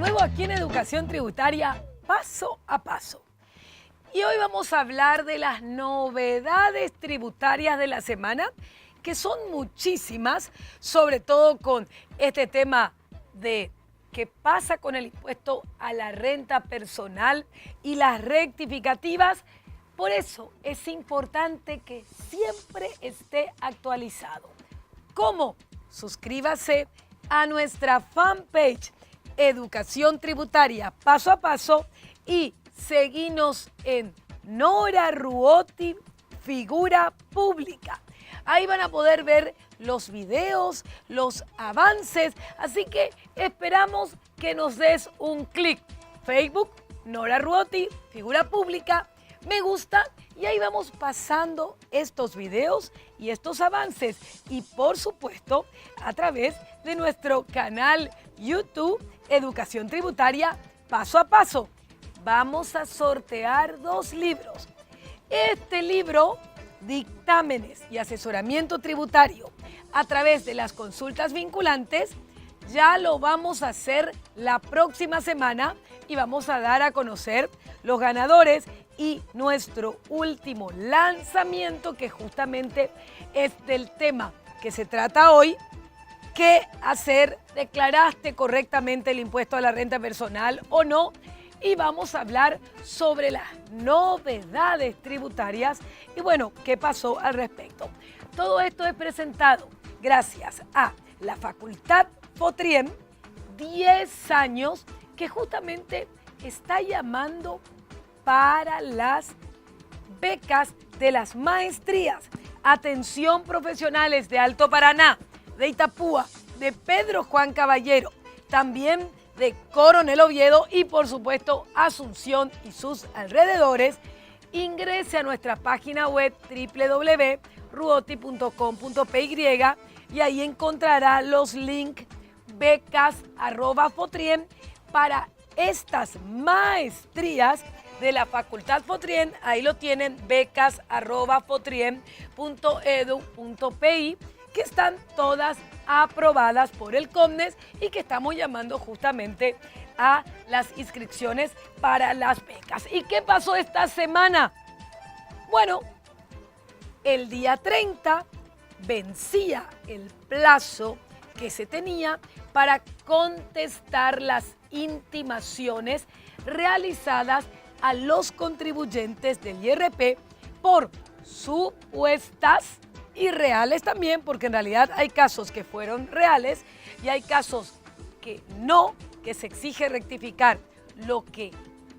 nuevo aquí en Educación Tributaria, paso a paso. Y hoy vamos a hablar de las novedades tributarias de la semana, que son muchísimas, sobre todo con este tema de qué pasa con el impuesto a la renta personal y las rectificativas. Por eso es importante que siempre esté actualizado. ¿Cómo? Suscríbase a nuestra fanpage Educación Tributaria Paso a Paso y seguinos en Nora Ruotti, Figura Pública. Ahí van a poder ver los videos, los avances, así que esperamos que nos des un clic. Facebook, Nora Ruotti, Figura Pública, me gusta y ahí vamos pasando estos videos y estos avances. Y por supuesto, a través de nuestro canal YouTube Educación Tributaria Paso a Paso. Vamos a sortear 2 libros. Este libro, Dictámenes y Asesoramiento Tributario a través de las consultas vinculantes, ya lo vamos a hacer la próxima semana y vamos a dar a conocer los ganadores y nuestro último lanzamiento, que justamente es del tema que se trata hoy. ¿Qué hacer? ¿Declaraste correctamente el impuesto a la renta personal o no? Y vamos a hablar sobre las novedades tributarias y bueno, qué pasó al respecto. Todo esto es presentado gracias a la Facultad Fotriem, 10 años, que justamente está llamando para las becas de las maestrías. Atención, profesionales de Alto Paraná, de Itapúa, de Pedro Juan Caballero, también de Coronel Oviedo y por supuesto Asunción y sus alrededores. Ingrese a nuestra página web www.ruoti.com.py y ahí encontrará los links becas@fotriem para estas maestrías de la Facultad Fotriem. Ahí lo tienen, becas@fotriem.edu.pi, que están todas aprobadas por el COMNES y que estamos llamando justamente a las inscripciones para las becas. ¿Y qué pasó esta semana? Bueno, el día 30 vencía el plazo que se tenía para contestar las intimaciones realizadas a los contribuyentes del IRP por supuestas y reales también, porque en realidad hay casos que fueron reales y hay casos que no, que se exige rectificar lo que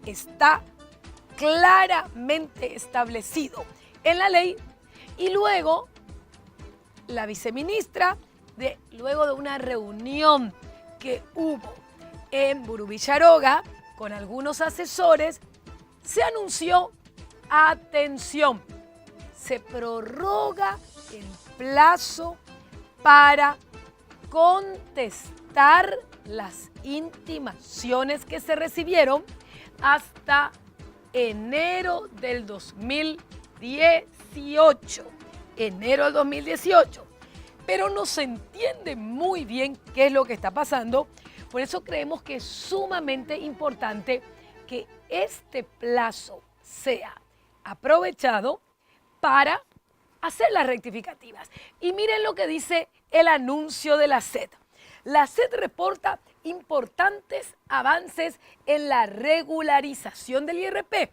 está claramente establecido en la ley. Y luego la viceministra, luego de una reunión que hubo en Burubicharoga con algunos asesores, se anunció, atención, se prorroga el plazo para contestar las intimaciones que se recibieron hasta enero del 2018. Enero del 2018. Pero no se entiende muy bien qué es lo que está pasando. Por eso creemos que es sumamente importante que este plazo sea aprovechado para hacer las rectificativas. Y miren lo que dice el anuncio de la SED. La SED reporta importantes avances en la regularización del IRP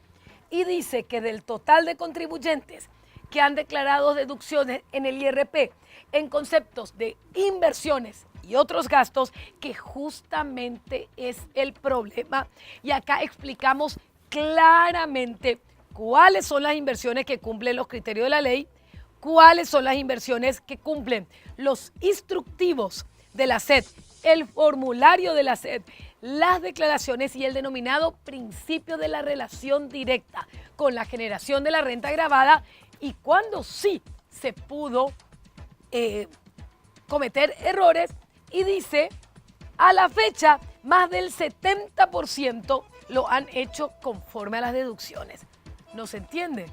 y dice que del total de contribuyentes que han declarado deducciones en el IRP en conceptos de inversiones y otros gastos, que justamente es el problema. Y acá explicamos claramente cuáles son las inversiones que cumplen los criterios de la ley, cuáles son las inversiones que cumplen los instructivos de la SED, el formulario de la SED, las declaraciones y el denominado principio de la relación directa con la generación de la renta agravada, y cuando sí se pudo cometer errores. Y dice, a la fecha, más del 70% lo han hecho conforme a las deducciones. ¿No se entiende?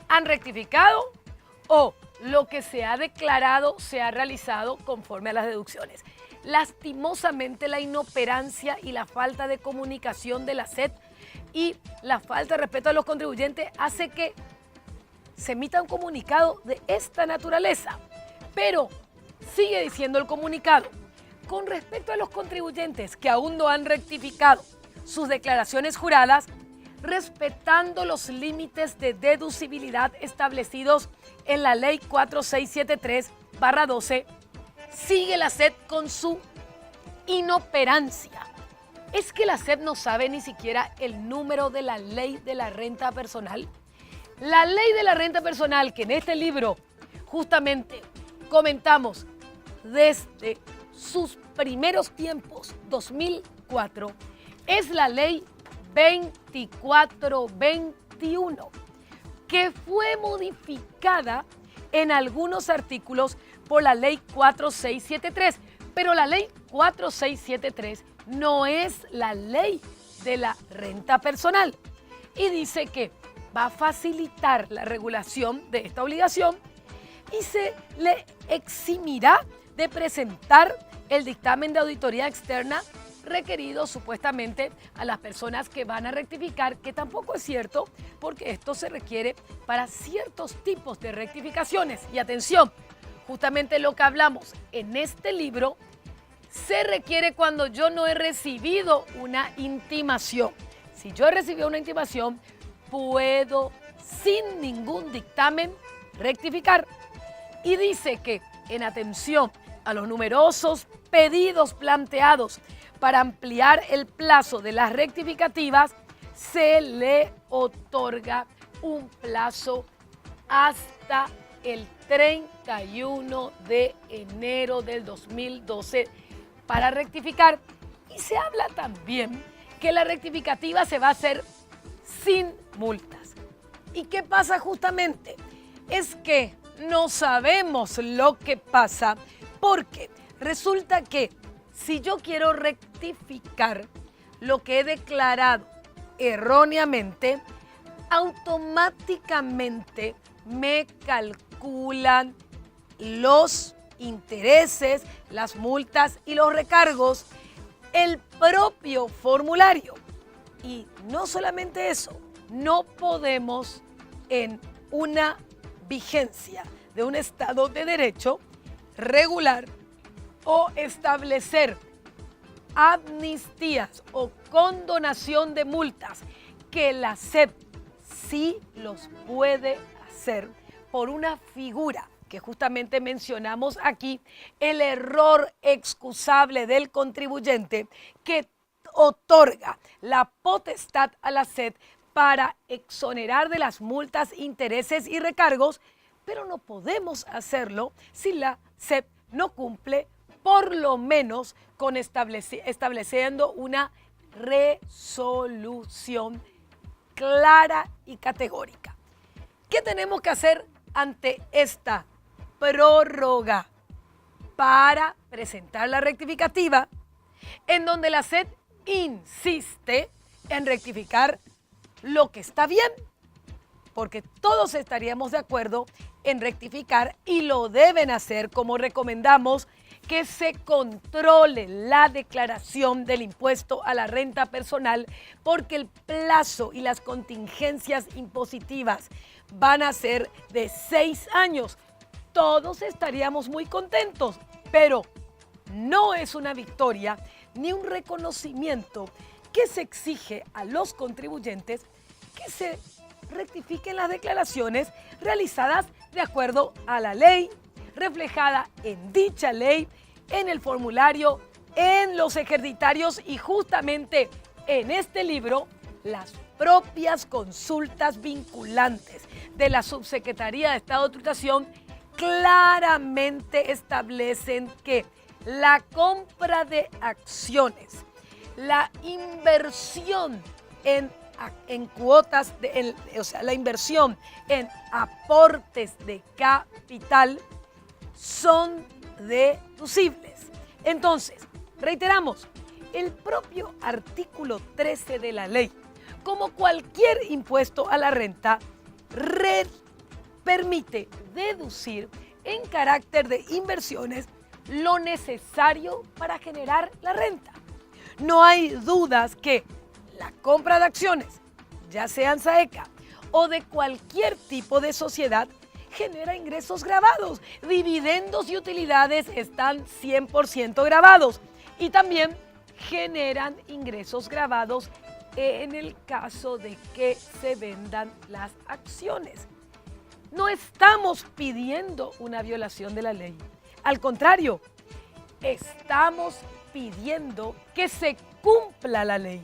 ¿Han rectificado o lo que se ha declarado se ha realizado conforme a las deducciones? Lastimosamente, la inoperancia y la falta de comunicación de la SED y la falta de respeto a los contribuyentes hace que se emita un comunicado de esta naturaleza. Pero sigue diciendo el comunicado: con respecto a los contribuyentes que aún no han rectificado sus declaraciones juradas, respetando los límites de deducibilidad establecidos en la Ley 4673/12, sigue la SED con su inoperancia. ¿Es que la SED no sabe ni siquiera el número de la Ley de la Renta Personal? La Ley de la Renta Personal, que en este libro justamente comentamos desde sus primeros tiempos, 2004, es la Ley 2421, que fue modificada en algunos artículos por la Ley 4673, pero la Ley 4673 no es la ley de la renta personal y dice que va a facilitar la regulación de esta obligación y se le eximirá de presentar el dictamen de auditoría externa requerido supuestamente a las personas que van a rectificar, que tampoco es cierto, porque esto se requiere para ciertos tipos de rectificaciones. Y atención, justamente lo que hablamos en este libro se requiere cuando yo no he recibido una intimación. Si yo he recibido una intimación, puedo sin ningún dictamen rectificar. Y dice que en atención a los numerosos pedidos planteados para ampliar el plazo de las rectificativas, se le otorga un plazo hasta el 31 de enero del 2012 para rectificar. Y se habla también que la rectificativa se va a hacer sin multas. ¿Y qué pasa justamente? Es que no sabemos lo que pasa porque resulta que si yo quiero rectificar lo que he declarado erróneamente, automáticamente me calculan los intereses, las multas y los recargos, el propio formulario. Y no solamente eso, no podemos en una vigencia de un Estado de Derecho regular o establecer amnistías o condonación de multas, que la SED sí los puede hacer por una figura que justamente mencionamos aquí, el error excusable del contribuyente, que otorga la potestad a la SED para exonerar de las multas, intereses y recargos, pero no podemos hacerlo si la SED no cumple por lo menos con estableciendo una resolución clara y categórica. ¿Qué tenemos que hacer ante esta prórroga? Para presentar la rectificativa, en donde la SED insiste en rectificar lo que está bien, porque todos estaríamos de acuerdo en rectificar y lo deben hacer, como recomendamos que se controle la declaración del impuesto a la renta personal, porque el plazo y las contingencias impositivas van a ser de 6 años. Todos estaríamos muy contentos, pero no es una victoria ni un reconocimiento que se exige a los contribuyentes que se rectifiquen las declaraciones realizadas de acuerdo a la ley, reflejada en dicha ley, en el formulario, en los ejercitarios y justamente en este libro, las propias consultas vinculantes de la Subsecretaría de Estado de Tributación claramente establecen que la compra de acciones, la inversión en cuotas, o sea, la inversión en aportes de capital son deducibles. Entonces, reiteramos, el propio artículo 13 de la ley, como cualquier impuesto a la renta, permite deducir en carácter de inversiones lo necesario para generar la renta. No hay dudas que la compra de acciones, ya sean SAECA o de cualquier tipo de sociedad, genera ingresos grabados. Dividendos y utilidades están 100% grabados y también generan ingresos grabados en el caso de que se vendan las acciones. No estamos pidiendo una violación de la ley. Al contrario, estamos pidiendo que se cumpla la ley.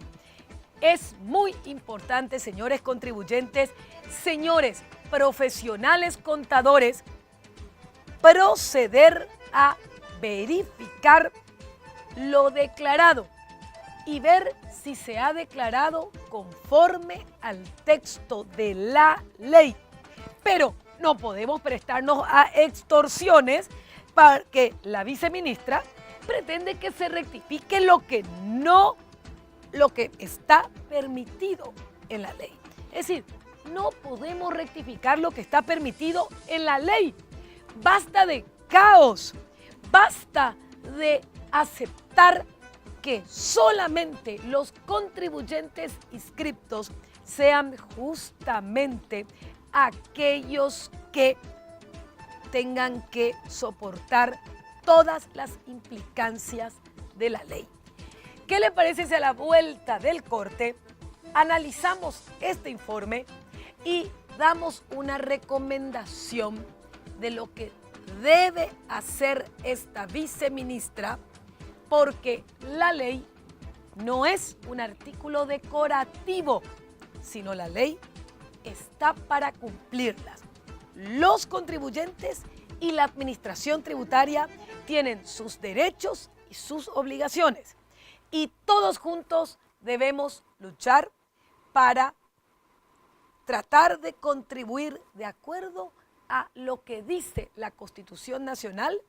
Es muy importante, señores contribuyentes, señores profesionales contadores, proceder a verificar lo declarado y ver si se ha declarado conforme al texto de la ley. Pero no podemos prestarnos a extorsiones porque la viceministra pretende que se rectifique lo que está permitido en la ley. Es decir, no podemos rectificar lo que está permitido en la ley. Basta de caos, basta de aceptar que solamente los contribuyentes inscriptos sean justamente aquellos que tengan que soportar todas las implicancias de la ley. ¿Qué le parece si a la vuelta del corte analizamos este informe y damos una recomendación de lo que debe hacer esta viceministra? Porque la ley no es un artículo decorativo, sino la ley está para cumplirlas. Los contribuyentes y la administración tributaria tienen sus derechos y sus obligaciones. Y todos juntos debemos luchar para tratar de contribuir de acuerdo a lo que dice la Constitución Nacional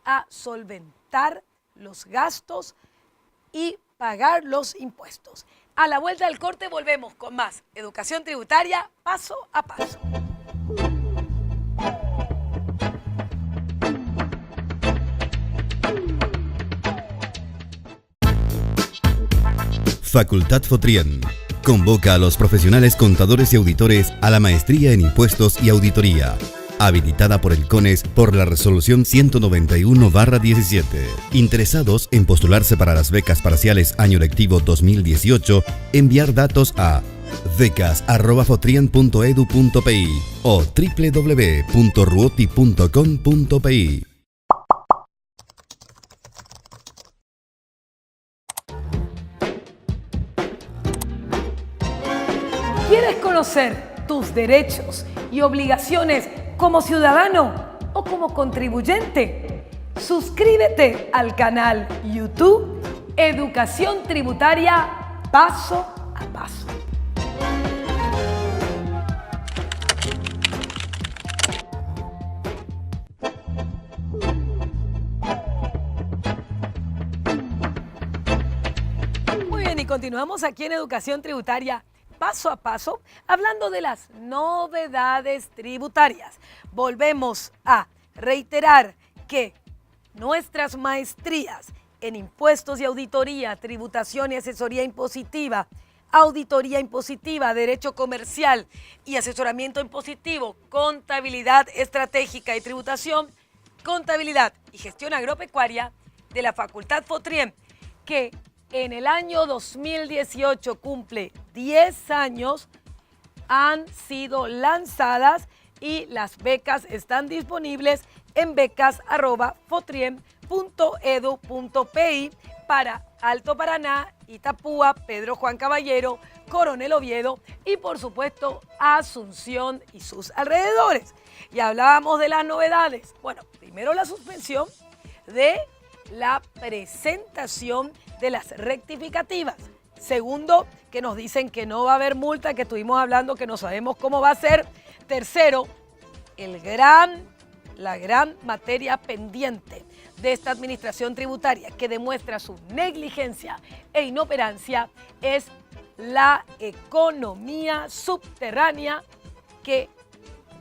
a solventar los gastos y pagar los impuestos. A la vuelta del corte volvemos con más educación tributaria paso a paso. Facultad Fotrien convoca a los profesionales contadores y auditores a la maestría en impuestos y auditoría, habilitada por el CONES por la resolución 191/17. Interesados en postularse para las becas parciales año lectivo 2018, enviar datos a becas@fotrien.edu.pi o www.ruoti.com.pi. ¿Quieres conocer tus derechos y obligaciones como ciudadano o como contribuyente? Suscríbete al canal YouTube Educación Tributaria Paso a Paso. Muy bien, y continuamos aquí en Educación Tributaria Paso a Paso, hablando de las novedades tributarias. Volvemos a reiterar que nuestras maestrías en impuestos y auditoría, tributación y asesoría impositiva, auditoría impositiva, derecho comercial y asesoramiento impositivo, contabilidad estratégica y tributación, contabilidad y gestión agropecuaria de la Facultad Fotrien, que en el año 2018 cumple 10 años, han sido lanzadas y las becas están disponibles en becas@fotrien.edu.pi para Alto Paraná, Itapúa, Pedro Juan Caballero, Coronel Oviedo y por supuesto Asunción y sus alrededores. Y hablábamos de las novedades. Bueno, primero la suspensión de la presentación de las rectificativas. Segundo, que nos dicen que no va a haber multa, que estuvimos hablando que no sabemos cómo va a ser. Tercero, la gran materia pendiente de esta administración tributaria que demuestra su negligencia e inoperancia es la economía subterránea, que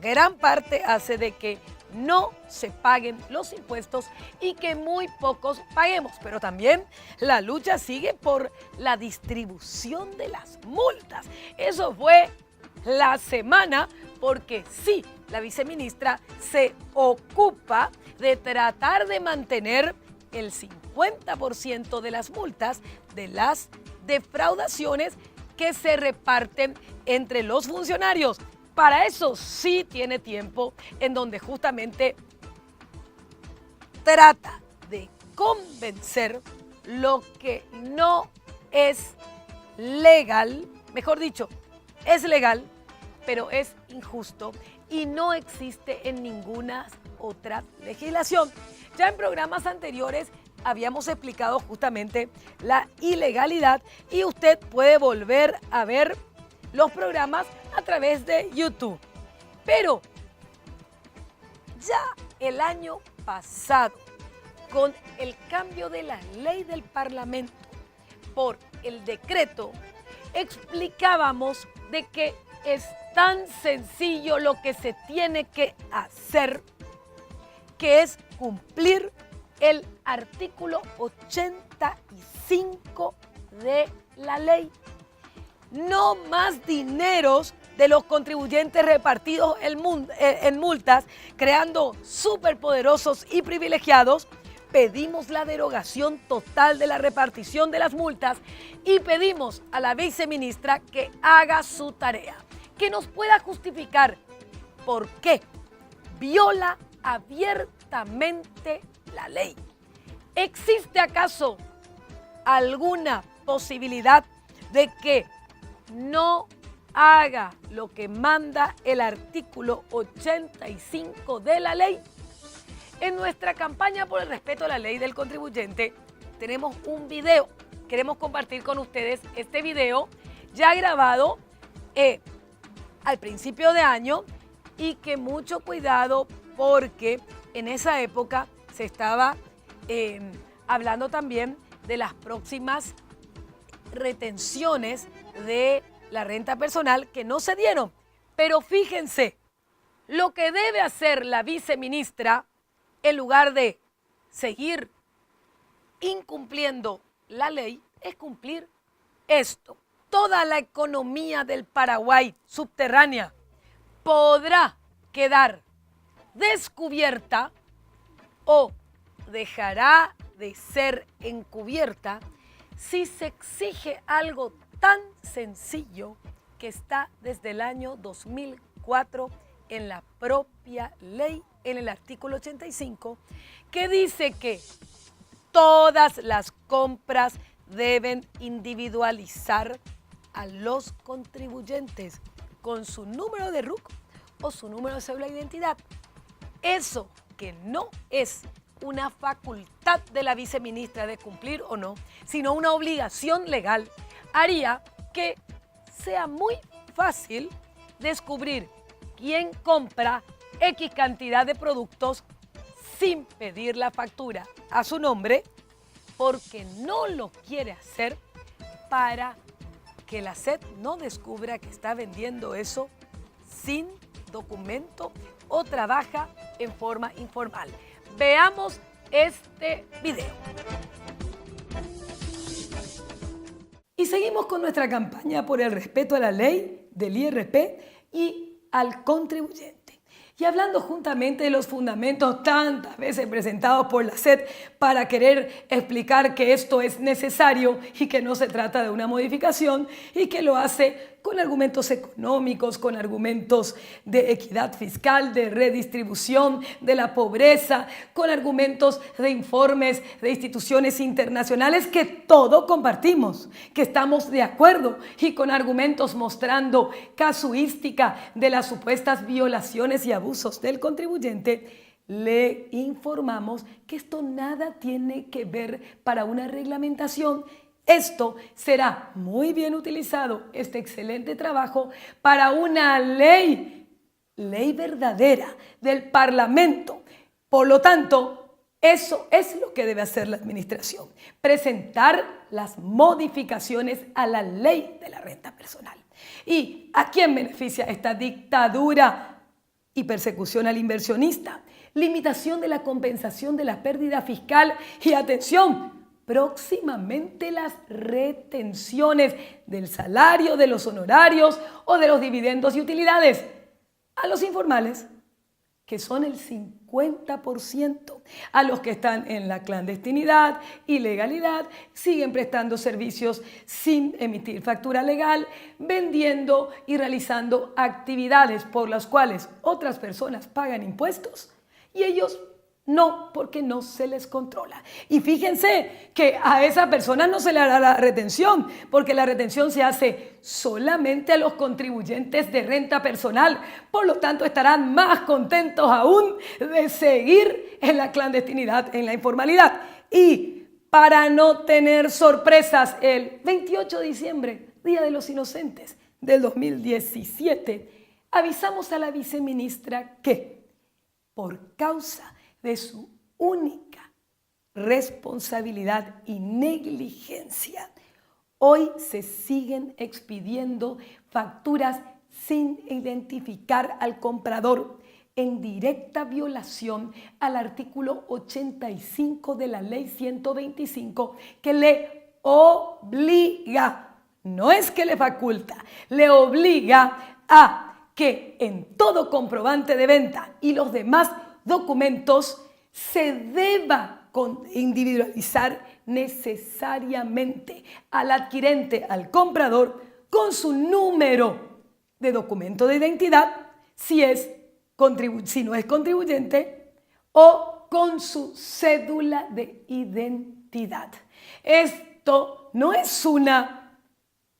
gran parte hace de que no se paguen los impuestos y que muy pocos paguemos. Pero también la lucha sigue por la distribución de las multas. Eso fue la semana porque sí, la viceministra se ocupa de tratar de mantener el 50% de las multas de las defraudaciones que se reparten entre los funcionarios. Para eso sí tiene tiempo en donde justamente trata de convencer lo que no es legal, mejor dicho, es legal, pero es injusto y no existe en ninguna otra legislación. Ya en programas anteriores habíamos explicado justamente la ilegalidad y usted puede volver a ver los programas a través de YouTube. Pero ya el año pasado, con el cambio de la ley del Parlamento por el decreto, explicábamos de que es tan sencillo lo que se tiene que hacer, que es cumplir el artículo 85 de la ley. No más dineros de los contribuyentes repartidos en multas, creando superpoderosos y privilegiados. Pedimos la derogación total de la repartición de las multas y pedimos a la viceministra que haga su tarea, que nos pueda justificar por qué viola abiertamente la ley. ¿Existe acaso alguna posibilidad de que no haga lo que manda el artículo 85 de la ley? En nuestra campaña por el respeto a la ley del contribuyente tenemos un video. Queremos compartir con ustedes este video ya grabado al principio de año y que mucho cuidado porque en esa época se estaba hablando también de las próximas retenciones de la renta personal que no se dieron. Pero fíjense, lo que debe hacer la viceministra en lugar de seguir incumpliendo la ley es cumplir esto. Toda la economía del Paraguay subterránea podrá quedar descubierta o dejará de ser encubierta si se exige algo tan sencillo que está desde el año 2004 en la propia ley, en el artículo 85, que dice que todas las compras deben individualizar a los contribuyentes con su número de RUC o su número de cédula de identidad. Eso que no es una facultad de la viceministra de cumplir o no, sino una obligación legal, haría que sea muy fácil descubrir quién compra X cantidad de productos sin pedir la factura a su nombre, porque no lo quiere hacer para que la SED no descubra que está vendiendo eso sin documento o trabaja en forma informal. Veamos este video. Y seguimos con nuestra campaña por el respeto a la ley del IRP y al contribuyente. Y hablando juntamente de los fundamentos tantas veces presentados por la SED para querer explicar que esto es necesario y que no se trata de una modificación y que lo hace con argumentos económicos, con argumentos de equidad fiscal, de redistribución de la pobreza, con argumentos de informes de instituciones internacionales que todo compartimos, que estamos de acuerdo y con argumentos mostrando casuística de las supuestas violaciones y abusos del contribuyente, le informamos que esto nada tiene que ver para una reglamentación. Esto será muy bien utilizado, este excelente trabajo, para una ley verdadera del Parlamento. Por lo tanto, eso es lo que debe hacer la administración, presentar las modificaciones a la ley de la renta personal. ¿Y a quién beneficia esta dictadura y persecución al inversionista? limitación de la compensación de la pérdida fiscal y atención, próximamente las retenciones del salario, de los honorarios o de los dividendos y utilidades a los informales, que son el 50%, a los que están en la clandestinidad, ilegalidad, siguen prestando servicios sin emitir factura legal, vendiendo y realizando actividades por las cuales otras personas pagan impuestos y ellos no, porque no se les controla. Y fíjense que a esa persona no se le hará la retención, porque la retención se hace solamente a los contribuyentes de renta personal. Por lo tanto, estarán más contentos aún de seguir en la clandestinidad, en la informalidad. Y para no tener sorpresas, el 28 de diciembre, Día de los Inocentes del 2017, avisamos a la viceministra que, por causa de su única responsabilidad y negligencia, hoy se siguen expidiendo facturas sin identificar al comprador, en directa violación al artículo 85 de la Ley 125, que le obliga, no es que le faculta, le obliga a que en todo comprobante de venta y los demás documentos se deba individualizar necesariamente al adquirente, al comprador, con su número de documento de identidad, si no es contribuyente, o con su cédula de identidad. Esto no es una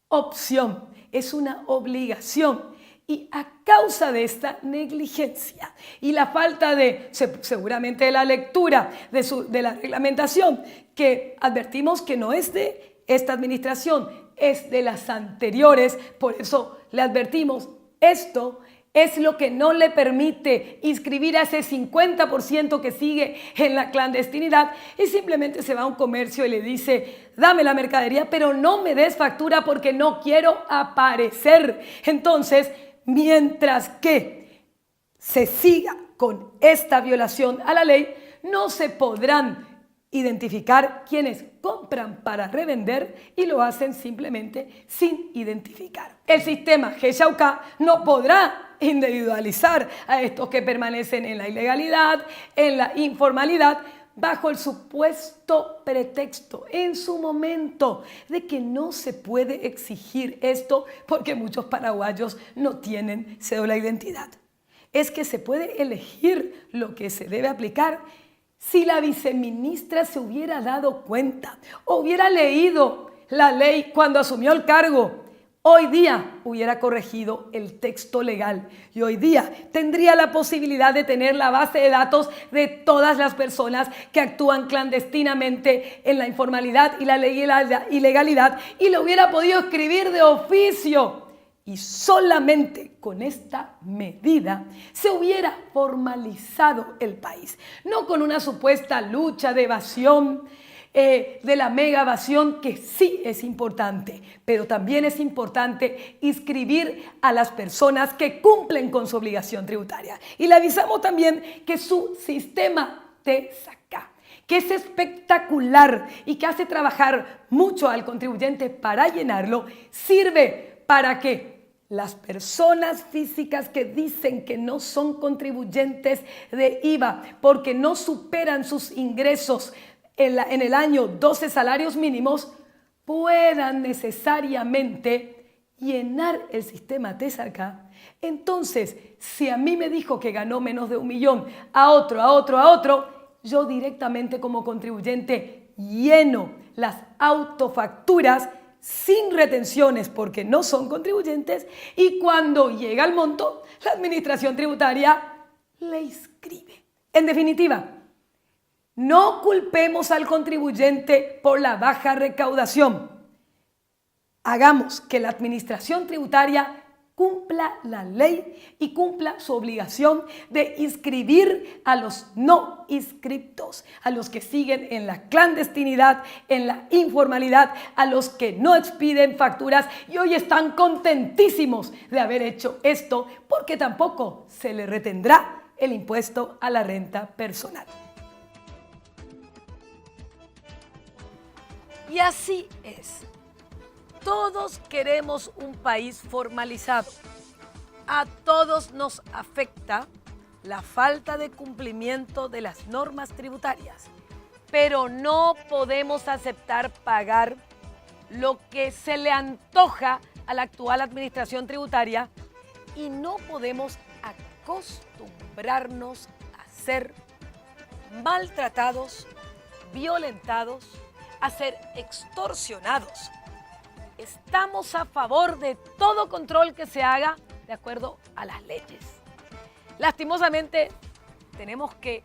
opción, es una obligación. Y a causa de esta negligencia y la falta de, seguramente, de la lectura de la reglamentación, que advertimos que no es de esta administración, es de las anteriores, por eso le advertimos, esto es lo que no le permite inscribir a ese 50% que sigue en la clandestinidad y simplemente se va a un comercio y le dice, dame la mercadería, pero no me des factura porque no quiero aparecer. Entonces, mientras que se siga con esta violación a la ley, no se podrán identificar quienes compran para revender y lo hacen simplemente sin identificar. El sistema GESHAUCA no podrá individualizar a estos que permanecen en la ilegalidad, en la informalidad, bajo el supuesto pretexto en su momento de que no se puede exigir esto porque muchos paraguayos no tienen cédula de identidad. Es que se puede elegir lo que se debe aplicar. Si la viceministra se hubiera dado cuenta o hubiera leído la ley cuando asumió el cargo, hoy día hubiera corregido el texto legal y hoy día tendría la posibilidad de tener la base de datos de todas las personas que actúan clandestinamente en la informalidad y la ilegalidad y lo hubiera podido escribir de oficio. Y solamente con esta medida se hubiera formalizado el país, no con una supuesta lucha de evasión, de la mega evasión, que sí es importante, pero también es importante inscribir a las personas que cumplen con su obligación tributaria. Y le avisamos también que su sistema TESACA, que es espectacular y que hace trabajar mucho al contribuyente para llenarlo, sirve para que las personas físicas que dicen que no son contribuyentes de IVA porque no superan sus ingresos en el año 12 salarios mínimos, puedan necesariamente llenar el sistema TESACA. Entonces, si a mí me dijo que ganó menos de 1 millón, a otro, yo directamente como contribuyente lleno las autofacturas sin retenciones porque no son contribuyentes y cuando llega el monto, la administración tributaria le inscribe. En definitiva, no culpemos al contribuyente por la baja recaudación. Hagamos que la administración tributaria cumpla la ley y cumpla su obligación de inscribir a los no inscriptos, a los que siguen en la clandestinidad, en la informalidad, a los que no expiden facturas y hoy están contentísimos de haber hecho esto porque tampoco se les retendrá el impuesto a la renta personal. Y así es. Todos queremos un país formalizado. A todos nos afecta la falta de cumplimiento de las normas tributarias, pero no podemos aceptar pagar lo que se le antoja a la actual administración tributaria y no podemos acostumbrarnos a ser maltratados, violentados, a ser extorsionados. Estamos a favor de todo control que se haga de acuerdo a las leyes. Lastimosamente, tenemos que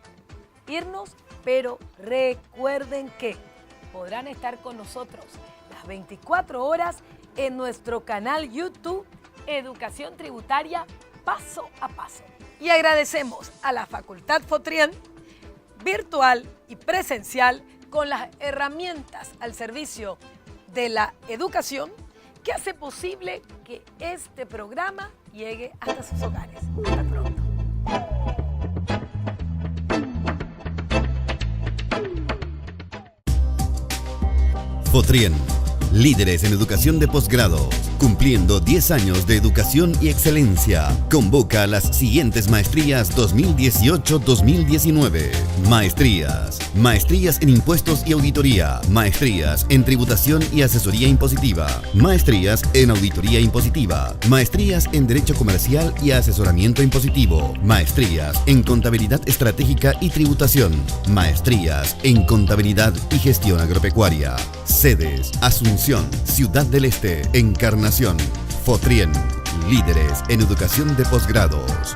irnos, pero recuerden que podrán estar con nosotros las 24 horas en nuestro canal YouTube Educación Tributaria Paso a Paso. Y agradecemos a la Facultad Fortien, virtual y presencial, con las herramientas al servicio de la educación, que hace posible que este programa llegue hasta sus hogares. Hasta pronto. Fortien, líderes en educación de posgrado, cumpliendo 10 años de educación y excelencia. Convoca a las siguientes maestrías 2018-2019. Maestrías en impuestos y auditoría, maestrías en tributación y asesoría impositiva, maestrías en auditoría impositiva, maestrías en derecho comercial y asesoramiento impositivo, maestrías en contabilidad estratégica y tributación, maestrías en contabilidad y gestión agropecuaria. Sedes: Asunción, Ciudad del Este, Encarnación. Fortien, líderes en educación de posgrados.